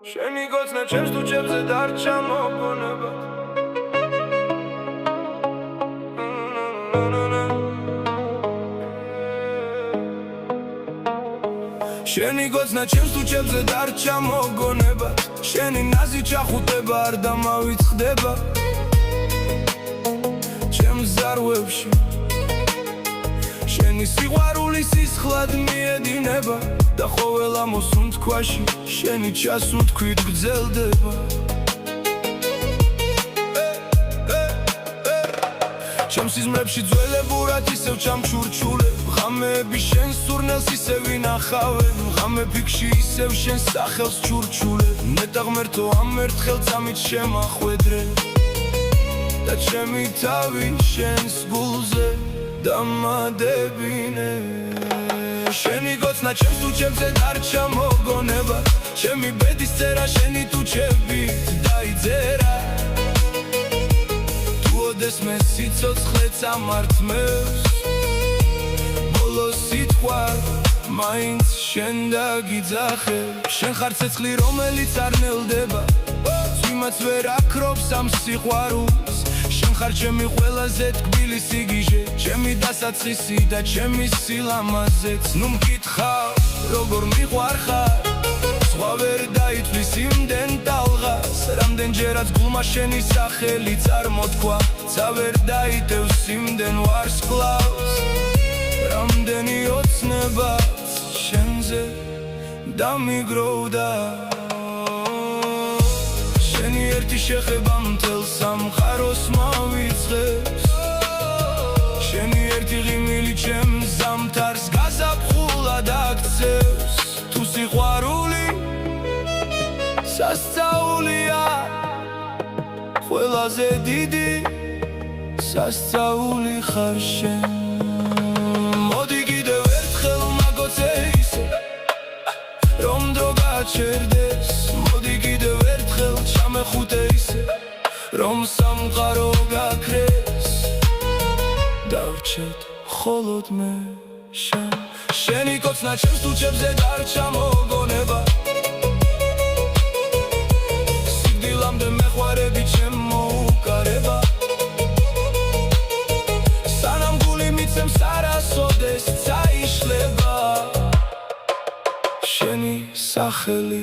შენი გოცნა ჩემს თუჩებზე დარჩა მოგონება შენი გოცნა ჩემს თუჩებზე დარჩა მოგონება შენი ნაზი ჩახუტება არ დამავიწყდება ჩემს ზარვებში შენი სიყვარული სისხლად მიედინება და ყოველ ამოსუნ თქვაში შენი ჩასუნთქვით გრძელდება ჩემს სიზმრებში ძველებურად ისევ ჩამჩურჩულებ ღამეები შენს სურნელს ისევ ვინახავენ ღამე ფიქში ისევ შენს სახელს ჩურჩულებ ნეტა ღმერთო ამ ერთხელ წამით შემახვედრე და ჩემი თავი შენს გულზე დამადებინე შენი გოცნა ჩემს თუჩებზე დარჩა მოგონება ჩემი ბედის წერა შენი თუჩებით დაიძერა თუ ოდესმე სიცოცხლე წამართმევს ბოლო სიტყვა მაინც შენ დაგიძახე შენ ხარ ცეცხლი რომელიც არ ნელდება წვიმაც ვერ აქრობს ამ სიყვარულს შენ ხარ ჩემი ყველაზე ტკბილი სიგიჟე ჩემი დასაწყისი და ჩემი სილამაზეც ნუ მკითხავ როგორ მიყვარხარ სხვა ვერ დაითვლის იმდენ ტალღას რამდენჯერაც გულმა შენი სახელი წარმოთქვა ცა ვერ დაიდევს იმდენ ვარსკვლავს რამდენი ოცნებაც შენზე დამიგროვდა შენი ერთი შეხება მთელ სამყაროს მავიწყებს შენი ერთი ღიმილი ჩემს ზამთარს გაზაფხულად აქცევს თუ სიყვარული სასწაულია ყველაზე დიდი სასწაული ხარ შენ მოდი კიდევ ერთხელ მაგოცე ისე რომ დრო გაჩერდეს მოდი კიდევ ერთხელ ჩამეხუტე ისე რომ სამყარო გაქრეს დავჩეთ მხოლოდ მე შენ შენი გოცნა ჩემს თუჩებზე დარჩა მოგონება სიკვდილამდე მეხვარები ჩემ მოუკარება სანამ გული მიცემს არასოდეს წაიშლება შენი სახელი